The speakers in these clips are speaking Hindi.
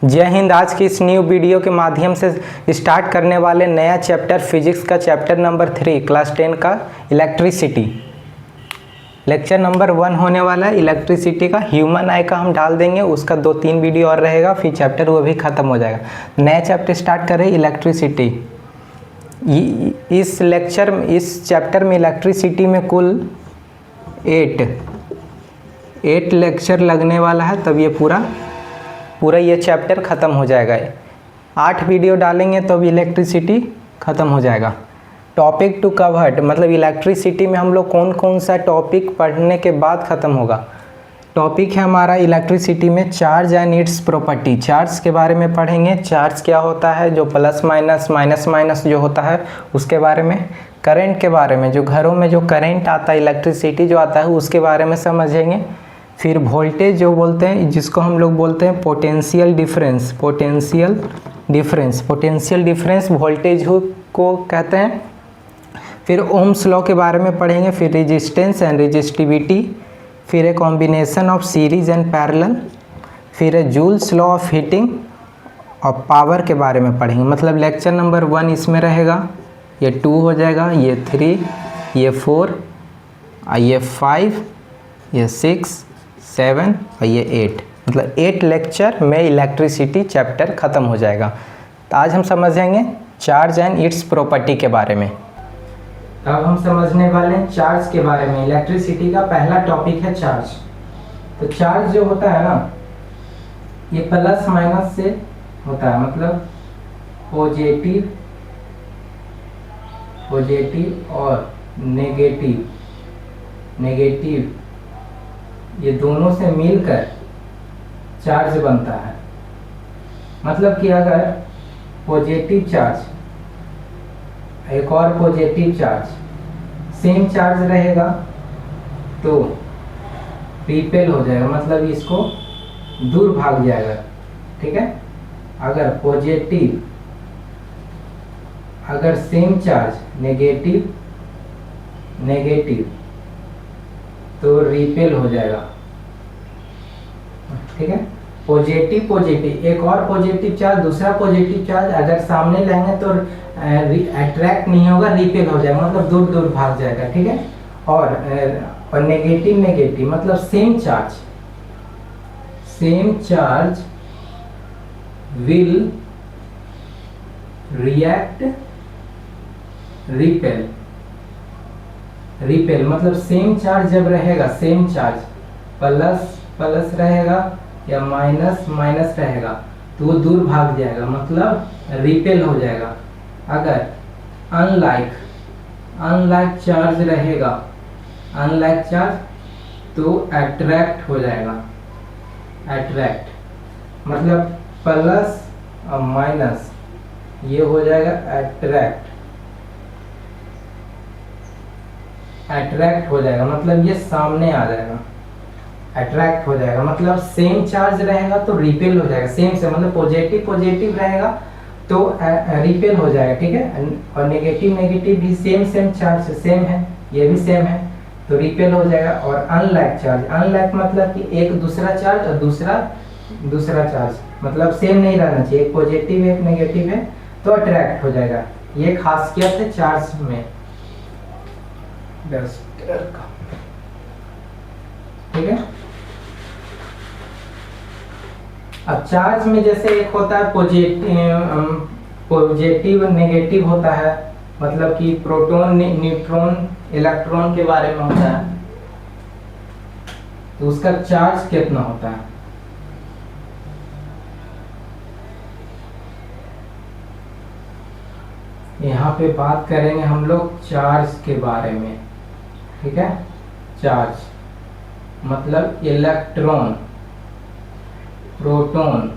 जय हिंद। आज की इस न्यू वीडियो के माध्यम से स्टार्ट करने वाले नया चैप्टर फिजिक्स का चैप्टर नंबर 3 क्लास 10 का इलेक्ट्रिसिटी। लेक्चर नंबर 1 होने वाला है इलेक्ट्रिसिटी का। ह्यूमन आई का हम डाल देंगे, उसका 2-3 वीडियो और रहेगा, फिर चैप्टर वो भी ख़त्म हो जाएगा। नया चैप्टर स्टार्ट करें इलेक्ट्रिसिटी। इस चैप्टर में इलेक्ट्रिसिटी में कुल 8 लेक्चर लगने वाला है, तब ये पूरा ये चैप्टर ख़त्म हो जाएगा। 8 वीडियो डालेंगे तो अब इलेक्ट्रिसिटी ख़त्म हो जाएगा। टॉपिक टू कवर्ड मतलब इलेक्ट्रिसिटी में हम लोग कौन कौन सा टॉपिक पढ़ने के बाद ख़त्म होगा। टॉपिक है हमारा इलेक्ट्रिसिटी में charge and it's property. Charge के बारे में पढ़ेंगे, चार्ज क्या होता है, जो प्लस माइनस जो होता है उसके बारे में। करंट के बारे में, जो घरों में जो करंट आता है, इलेक्ट्रिसिटी जो आता है उसके बारे में समझेंगे। फिर वोल्टेज जो बोलते हैं, जिसको हम लोग बोलते हैं पोटेंशियल डिफरेंस वोल्टेज को कहते हैं। फिर ओम्स लॉ के बारे में पढ़ेंगे। फिर रेजिस्टेंस एंड रेजिस्टिविटी। फिर a combination of series and parallel. फिर जूल्स लॉ ऑफ हीटिंग और पावर के बारे में पढ़ेंगे। मतलब लेक्चर नंबर 1 इसमें रहेगा, ये 2 हो जाएगा, ये 3, ये 4, ये 5, ये 6, 7 और ये 8। मतलब 8 लेक्चर में इलेक्ट्रिसिटी चैप्टर ख़त्म हो जाएगा। तो आज हम समझेंगे चार्ज एंड इट्स प्रॉपर्टी के बारे में। अब हम समझने वाले हैं चार्ज के बारे में। इलेक्ट्रिसिटी का पहला टॉपिक है चार्ज। तो चार्ज जो होता है ना, ये प्लस माइनस से होता है, मतलब पॉजिटिव और नेगेटिव ये दोनों से मिलकर चार्ज बनता है। मतलब कि अगर पॉजिटिव चार्ज एक और पॉजिटिव चार्ज सेम चार्ज रहेगा तो रिपेल हो जाएगा, मतलब इसको दूर भाग जाएगा। ठीक है, अगर सेम चार्ज नेगेटिव तो रिपेल हो जाएगा। ठीक है, पॉजिटिव एक और पॉजिटिव चार्ज दूसरा पॉजिटिव चार्ज अगर सामने लाएंगे तो अट्रैक्ट नहीं होगा, रिपेल हो जाएगा, मतलब दूर भाग जाएगा। ठीक है, और नेगेटिव मतलब same charge will react repel मतलब सेम चार्ज जब रहेगा, सेम चार्ज प्लस रहेगा या माइनस रहेगा तो वो दूर भाग जाएगा, मतलब रिपेल हो जाएगा। अगर अनलाइक चार्ज रहेगा, तो अट्रैक्ट हो जाएगा। मतलब प्लस और माइनस ये हो जाएगा अट्रैक्ट हो जाएगा, मतलब ये सामने आ जाएगा, अट्रैक्ट हो जाएगा। मतलब सेम चार्ज रहेगा तो रिपेल हो जाएगा, सेम से मतलब पॉजिटिव रहेगा तो रिपेल हो जाएगा। ठीक है, और नेगेटिव भी सेम चार्ज सेम है, ये भी सेम है तो रिपेल हो जाएगा। और अनलाइक मतलब कि एक दूसरा चार्ज और दूसरा चार्ज मतलब सेम नहीं रहना चाहिए, एक पॉजिटिव है एक नेगेटिव है तो अट्रैक्ट हो जाएगा। ये खासियत है चार्ज में। ठीक है, अब चार्ज में जैसे एक होता है पॉजिटिव नेगेटिव होता है, मतलब कि प्रोटॉन न्यूट्रॉन इलेक्ट्रॉन के बारे में होता है, तो उसका चार्ज कितना होता है। यहाँ पे बात करेंगे हम लोग चार्ज के बारे में। ठीक है, चार्ज मतलब इलेक्ट्रॉन, प्रोटॉन,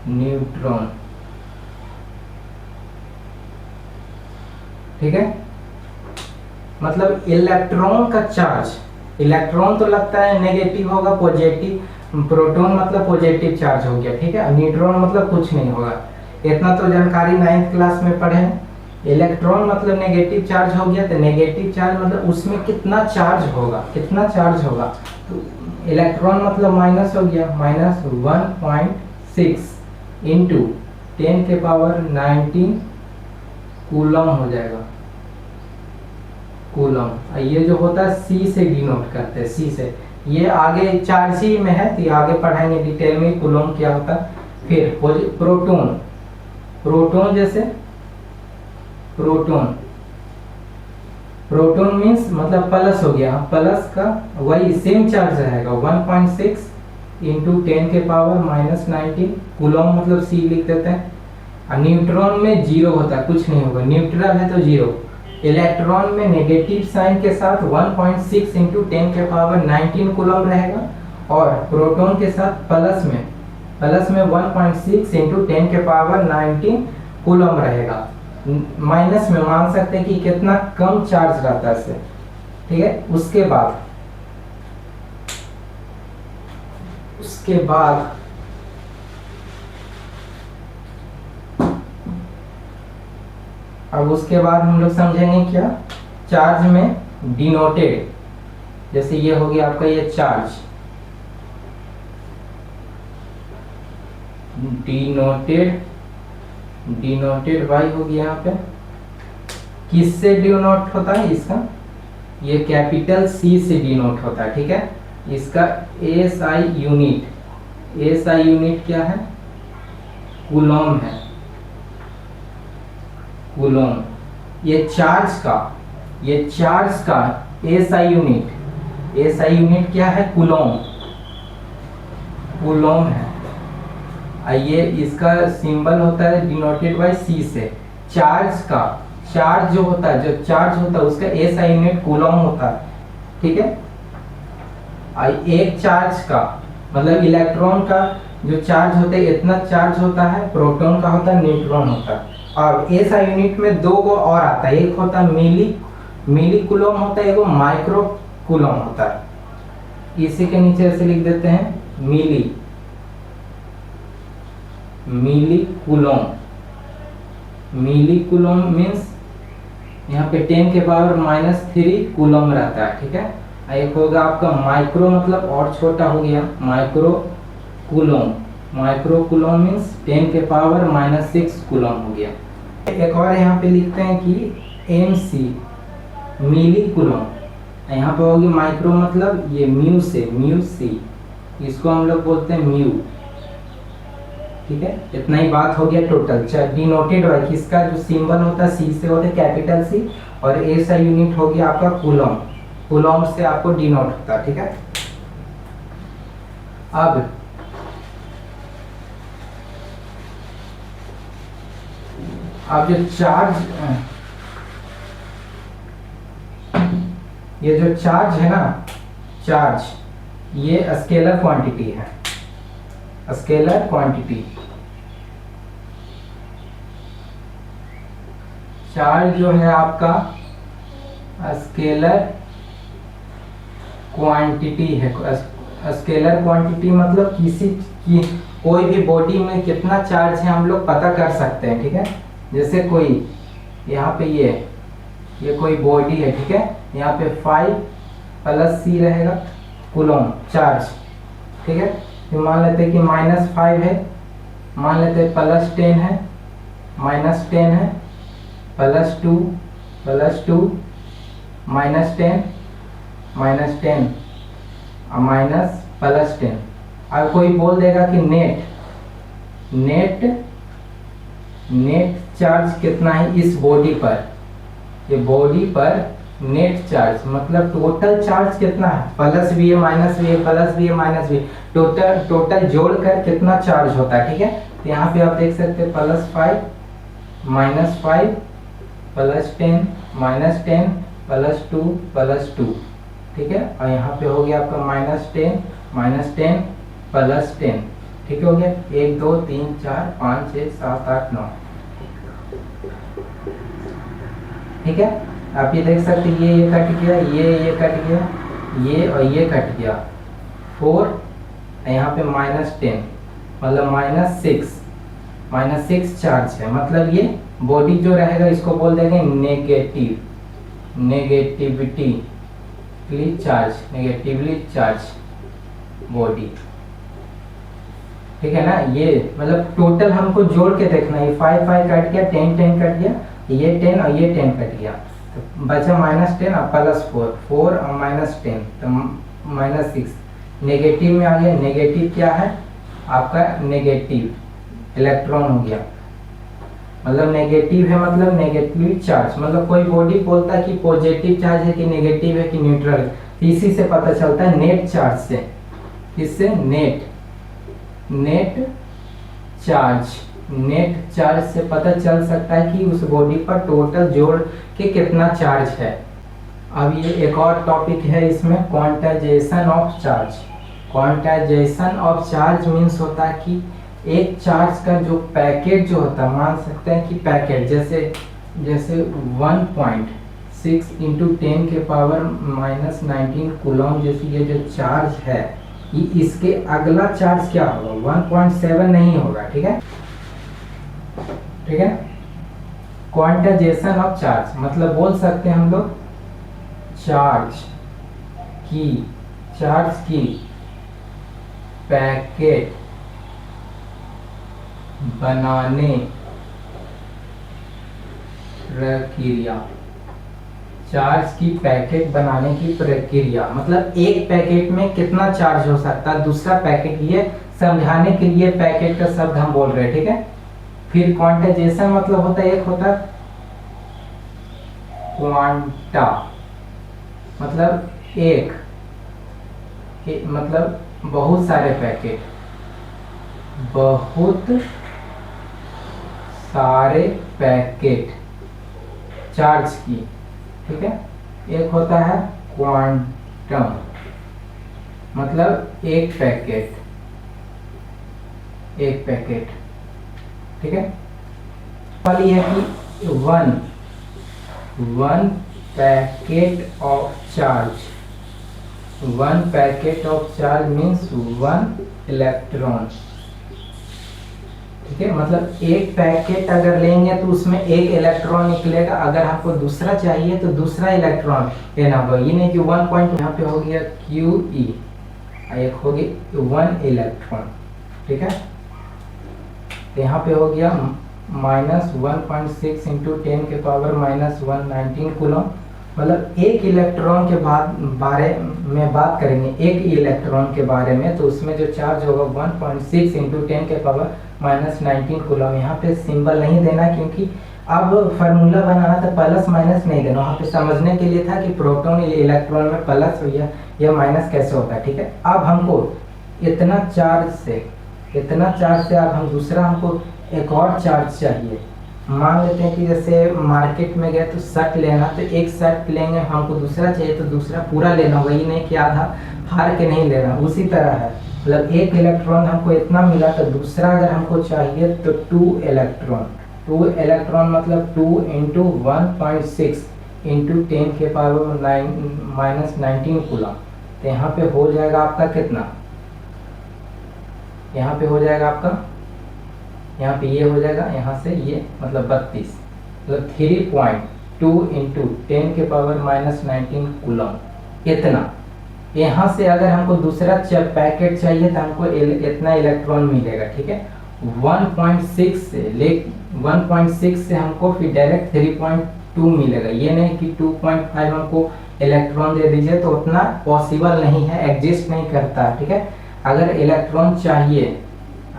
न्यूट्रॉन। ठीक है, मतलब इलेक्ट्रॉन का चार्ज, इलेक्ट्रॉन तो लगता है नेगेटिव होगा, पॉजिटिव, प्रोटॉन मतलब पॉजिटिव चार्ज हो गया। ठीक है, न्यूट्रॉन मतलब कुछ नहीं होगा। इतना तो जानकारी 9th क्लास में पढ़े। इलेक्ट्रॉन मतलब नेगेटिव चार्ज हो गया, तो नेगेटिव चार्ज मतलब उसमें कितना चार्ज होगा, तो इलेक्ट्रॉन मतलब माइनस हो गया, -1.6 6 इंटू 10 के पावर 19 कूलम हो जाएगा। कूलम ये जो होता है सी से डिनोट करते हैं, सी से। ये आगे चार्ज ही में है तो ये आगे पढ़ाएंगे डिटेल में कूलम क्या होता है। फिर प्रोटॉन, प्रोटॉन जैसे प्रोटॉन, प्रोटॉन मीन्स मतलब प्लस हो गया, प्लस का वही सेम चार्ज रहेगा 1.6 इंटू 10 के पावर -19 कूलम, मतलब सी लिख देते हैं। और न्यूट्रॉन में जीरो होता है, कुछ नहीं होगा, न्यूट्रल है तो जीरो। इलेक्ट्रॉन में नेगेटिव साइन के साथ 1.6 इंटू 10 के पावर 19 कूलम रहेगा, और प्रोटॉन के साथ प्लस में 1.6 इंटू 10 के पावर 19 कूलम रहेगा। माइनस में मान सकते हैं कि कितना कम चार्ज रहता है इससे, ठीक है। उसके बाद अब उसके बाद हम लोग समझेंगे क्या, चार्ज में डिनोटेड, जैसे ये हो गया आपका ये चार्ज डिनोटेड बाई हो गया। यहाँ पे किससे डिनोट होता है इसका, ये कैपिटल सी से डिनोट होता है, ठीक है। इसका एसआई यूनिट क्या है, कूलम है, कूलम। ये चार्ज का एसआई यूनिट क्या है, कूलम है। ये इसका सिंबल होता है डिनोटेड बाय सी से। चार्ज जो होता है उसका एसआई यूनिट कूलम होता है, ठीक है। एक चार्ज का मतलब इलेक्ट्रॉन का जो चार्ज होता है इतना चार्ज होता है, प्रोटॉन का होता है, न्यूट्रॉन होता है। और एसआई यूनिट में दो को और आता है, एक होता है मिली कूलम होता है, एक माइक्रो कूलम होता है। इसी के नीचे ऐसे लिख देते हैं मिली कूलम मीन्स यहाँ पे 10 के पावर -3 कूलम रहता है, ठीक है। एक होगा आपका माइक्रो, मतलब और छोटा हो गया, माइक्रो कूलम मीन्स 10 के पावर -6 कूलम हो गया। एक और यहाँ पे लिखते हैं कि MC मिली कूलम, यहाँ पे होगी माइक्रो, मतलब ये म्यू सी, इसको हम लोग बोलते हैं म्यू, ठीक है। इतना ही बात हो गया टोटल। डिनोटेड बाय किसका जो सिंबल होता है सी से होता है, कैपिटल सी, और एसआई यूनिट हो गया आपका कूलम से आपको डिनोट होता है, ठीक है। अब जो ये जो चार्ज है ना, ये स्केलर क्वांटिटी है, स्केलर क्वांटिटी। चार्ज जो है आपका स्केलर क्वांटिटी है। स्केलर क्वांटिटी मतलब कोई भी बॉडी में कितना चार्ज है हम लोग पता कर सकते हैं, ठीक है। जैसे कोई यहाँ पे ये कोई बॉडी है, ठीक है। यहाँ पे 5 + C रहेगा कूलम चार्ज, ठीक है। फिर मान लेते हैं कि -5 है, मान लेते हैं +10 है, -10 है, +2 -2 -10 -10 और +10। अब कोई बोल देगा कि नेट चार्ज कितना है इस बॉडी पर, ये बॉडी पर नेट चार्ज मतलब टोटल चार्ज कितना है, प्लस भी है माइनस भी है, प्लस भी है माइनस भी, टोटल जोड़कर कितना चार्ज होता है, ठीक है। तो यहाँ पे आप देख सकते हैं +5 -5 +10 -10 +2 +2, ठीक है। और यहाँ पे हो गया आपका -10 -10 +10, ठीक हो गया। 1 2 3 4 5 6 7 8 9, ठीक है। आप ये देख सकते हैं ये कट गया, ये कट गया, ये और ये कट गया 4, यहाँ पे -10 मतलब -6 चार्ज है, मतलब ये बॉडी जो रहेगा इसको बोल देंगे नेगेटिवली चार्ज बॉडी, ठीक है ना। ये मतलब टोटल हमको जोड़ के देखना है, 5 5 कट गया, 10 10 कट गया, ये 10 और ये 10 कट गया, तो बचा -10 और +4, 4 और -10 तो -6, नेगेटिव में आ गया। नेगेटिव क्या है आपका, नेगेटिव इलेक्ट्रॉन हो गया, मतलब नेगेटिव है मतलब नेगेटिव चार्ज, मतलब कोई बॉडी बोलता है कि पॉजिटिव चार्ज है कि नेगेटिव है कि न्यूट्रल है, तो इसी से पता चलता है नेट चार्ज से। किससे, नेट चार्ज से पता चल सकता है कि उस बॉडी पर टोटल जोड़ के कितना चार्ज है। अब ये एक और टॉपिक है इसमें, quantization of charge. Quantization of charge means होता है कि एक चार्ज का जो पैकेट जो होता है, मान सकते हैं कि पैकेट जैसे 1.6 इंटू 10 के पावर -19 कूलम जैसी ये जो चार्ज है, ये इसके अगला चार्ज क्या होगा, 1.7 नहीं होगा। ठीक है, ठीक है। क्वांटाइजेशन ऑफ चार्ज मतलब बोल सकते हैं हम लोग चार्ज की पैकेट बनाने प्रक्रिया, चार्ज की पैकेट बनाने की प्रक्रिया मतलब एक पैकेट में कितना चार्ज हो सकता है, दूसरा पैकेट, ये समझाने के लिए पैकेट का शब्द हम बोल रहे हैं। ठीक है, फिर क्वांटाइजेशन मतलब होता है, एक होता क्वांटा मतलब एक मतलब बहुत सारे पैकेट, बहुत सारे पैकेट चार्ज की। ठीक है, एक होता है क्वांटम मतलब एक पैकेट। ठीक है, वाली है कि one packet of charge means 1 electron. ठीक है, मतलब एक पैकेट अगर लेंगे तो उसमें एक इलेक्ट्रॉन निकलेगा, अगर हमको दूसरा चाहिए तो दूसरा इलेक्ट्रॉन लेना होगा। ये नहीं कि 1 पॉइंट यहाँ पे हो गया QE, एक हो गई 1 इलेक्ट्रॉन। ठीक है, तो यहाँ पे हो गया -1.6 इंटू 10 के पावर -119 कूलम, मतलब एक इलेक्ट्रॉन के बारे में बात करेंगे, एक इलेक्ट्रॉन के बारे में, तो उसमें जो चार्ज होगा 1.6 इंटू 10 के पावर -19 कूलम। यहाँ पे सिंबल नहीं देना क्योंकि अब फार्मूला बनाना था, प्लस माइनस नहीं देना, वहाँ पे समझने के लिए था कि प्रोटॉन इलेक्ट्रॉन में प्लस या माइनस कैसे होता है। ठीक है, अब हमको इतना चार्ज से अब हम दूसरा हमको एक और चार्ज चाहिए। मान लेते हैं कि जैसे मार्केट में गए तो शर्ट लेना, तो एक शर्ट लेंगे, हमको दूसरा चाहिए तो दूसरा पूरा लेना होगा, ये नहीं कि आधा फाड़ के नहीं लेना। उसी तरह है, मतलब एक इलेक्ट्रॉन हमको इतना मिला तो दूसरा अगर हमको चाहिए तो 2 इलेक्ट्रॉन मतलब 2 इंटू 1.6 इंटू 10 के पावर -19 कूलम। तो यहाँ पे हो जाएगा आपका कितना, यहाँ पे हो जाएगा आपका, यहाँ पे ये हो जाएगा, यहाँ से ये मतलब 32, मतलब 3.2 इंटू 10 के पावर -19 कूलम। इतना यहाँ से अगर हमको दूसरा पैकेट चाहिए तो हमको इतना इलेक्ट्रॉन मिलेगा। ठीक है, 1.6 से हमको फिर डायरेक्ट 3.2 मिलेगा, ये नहीं कि 2.5 हमको इलेक्ट्रॉन दे दीजिए, तो उतना पॉसिबल नहीं है, एग्जिस्ट नहीं करता। ठीक है, अगर इलेक्ट्रॉन चाहिए,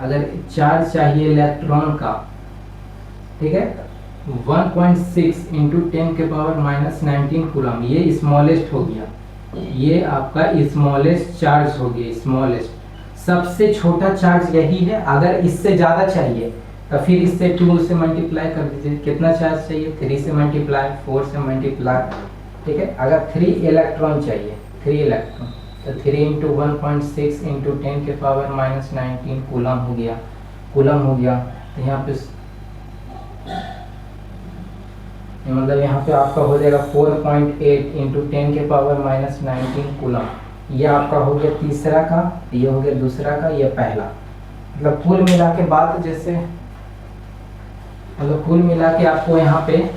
अगर चार्ज चाहिए इलेक्ट्रॉन का, ठीक है, 1.6 इंटू 10 के पावर -19 कूलम, ये स्मॉलेस्ट हो गया, ये आपका स्मॉलेस्ट चार्ज हो गया। स्मॉलेस्ट सबसे छोटा चार्ज यही है। अगर इससे ज़्यादा चाहिए तो फिर इससे 2 से मल्टीप्लाई कर दीजिए, कितना चार्ज चाहिए, 3 से मल्टीप्लाई, 4 से मल्टीप्लाई। ठीक है, अगर 3 इलेक्ट्रॉन चाहिए, 3 इलेक्ट्रॉन, तो 3 इंटू 1.6 इंटू 10 के पावर -19 कूलम हो गया। तो यहाँ पे मतलब यहाँ पे आपका हो जाएगा 4.8 इंटू 10 के पावर -19 कूलम। ये आपका हो गया तीसरा का, ये हो गया दूसरा का, ये पहला। मतलब कुल मिला के बात जैसे, मतलब कुल मिला के आपको यहाँ पे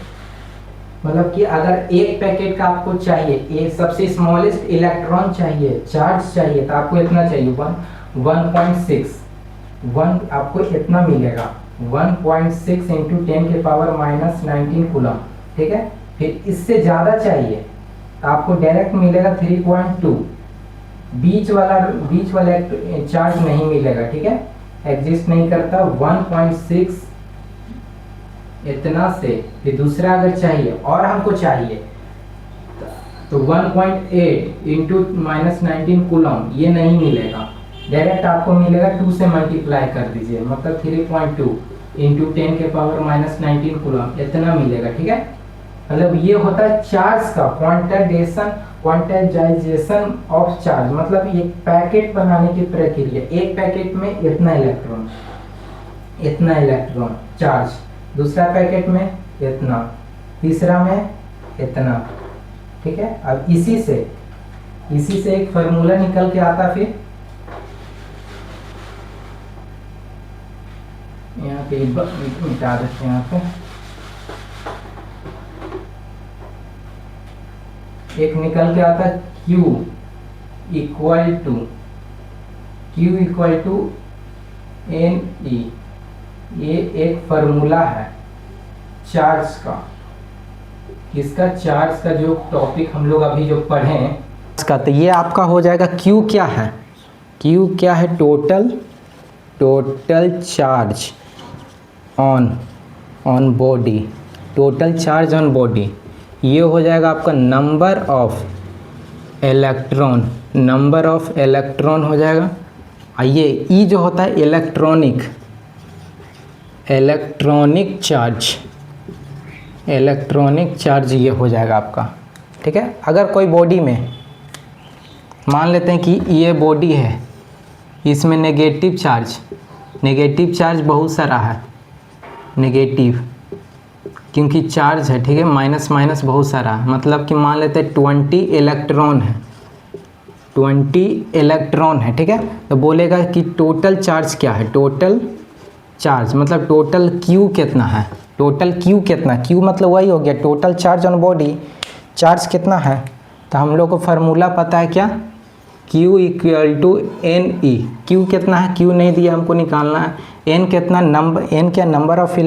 मतलब कि अगर एक पैकेट का आपको चाहिए, एक सबसे स्मॉलेस्ट इलेक्ट्रॉन चाहिए, चार्ज चाहिए, तो आपको इतना चाहिए 1.6 1 आपको इतना मिलेगा 1.6 इंटू 10 के पावर -19 कूलम, ठीक है। फिर इससे ज़्यादा चाहिए तो आपको डायरेक्ट मिलेगा 3.2, बीच वाला चार्ज नहीं मिलेगा, ठीक है, एग्जिस्ट नहीं करता। 1.6 इतना से फिर दूसरा अगर चाहिए और हमको चाहिए तो 1.8 इंटू -19 कूलम, ये नहीं मिलेगा, डायरेक्ट आपको मिलेगा 2 से मल्टीप्लाई कर दीजिए, मतलब 3.2 इंटू 10 के पावर -19 कूलम इतना मिलेगा, ठीक है। मतलब ये होता है चार्ज का क्वांटाइजेशन ऑफ चार्ज, मतलब एक पैकेट बनाने की प्रक्रिया। एक पैकेट में इतना इलेक्ट्रॉन चार्ज, दूसरा पैकेट में इतना, तीसरा में इतना, ठीक है। अब इसी से एक फार्मूला निकल के आता, फिर यहाँ पे मिटा देते हैं, यहाँ पे एक निकल के आता Q इक्वल टू NE, ये एक फार्मूला है चार्ज का, किसका, चार्ज का, जो टॉपिक हम लोग अभी जो पढ़े हैं इसका। तो ये आपका हो जाएगा Q क्या है, total charge on body, total charge on body. ये हो जाएगा आपका नंबर ऑफ इलेक्ट्रॉन हो जाएगा। ये E जो होता है इलेक्ट्रॉनिक चार्ज ये हो जाएगा आपका, ठीक है। अगर कोई बॉडी में मान लेते हैं कि ये बॉडी है, इसमें नेगेटिव चार्ज बहुत सारा है, नेगेटिव क्योंकि चार्ज है, ठीक है, माइनस बहुत सारा है, मतलब कि मान लेते हैं 20 इलेक्ट्रॉन है, ठीक है। तो बोलेगा कि टोटल चार्ज क्या है, टोटल चार्ज मतलब टोटल Q कितना है, Q मतलब वही हो गया total charge on body, charge कितना है। तो हम लोग को फार्मूला पता है क्या, Q equal to NE। Q कितना है, Q नहीं दिया, हमको निकालना है। N कितना, नंबर ऑफ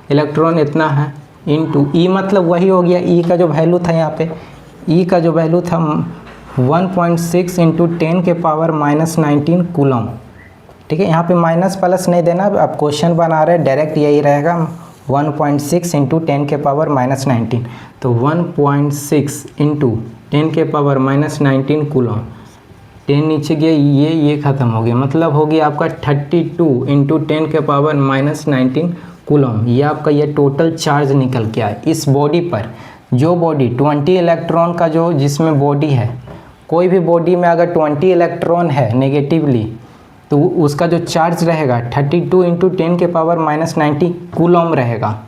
इलेक्ट्रॉन इतना है, इनटू E मतलब वही हो गया, E का जो वैल्यू था यहाँ पे, E का जो वैल्यू था 1.6 इंटू 10 के पावर -19 कूलम, ठीक है। यहाँ पे माइनस प्लस नहीं देना, अब क्वेश्चन बना रहे डायरेक्ट यही रहेगा 1.6 इंटू 10 के पावर -19। तो 1.6 इंटू 10 के पावर -19 कूलम, 10 नीचे गया, ये ख़त्म हो गया, मतलब हो गया आपका 32 इंटू 10 के पावर -19 कूलम। ये आपका ये टोटल चार्ज निकल के आए इस बॉडी पर। जो बॉडी 20 इलेक्ट्रॉन का जो जिसमें बॉडी है, कोई भी बॉडी में अगर 20 इलेक्ट्रॉन है नेगेटिवली, तो उसका जो चार्ज रहेगा 32 इंटू 10 के पावर -19 कूलम रहेगा,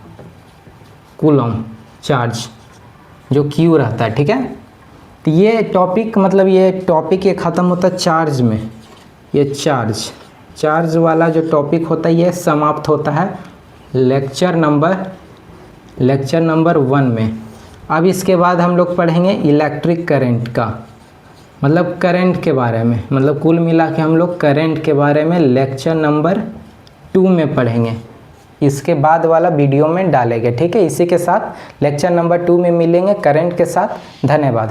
कूलम चार्ज जो Q रहता है, ठीक है। तो ये टॉपिक मतलब ये टॉपिक ये ख़त्म होता है चार्ज में, ये चार्ज वाला जो टॉपिक होता है ये समाप्त होता है लेक्चर नंबर 1 में। अब इसके बाद हम लोग पढ़ेंगे इलेक्ट्रिक करंट का, मतलब करंट के बारे में, मतलब कुल मिला के हम लोग करंट के बारे में लेक्चर नंबर 2 में पढ़ेंगे, इसके बाद वाला वीडियो में डालेंगे, ठीक है। इसी के साथ लेक्चर नंबर 2 में मिलेंगे करंट के साथ। धन्यवाद।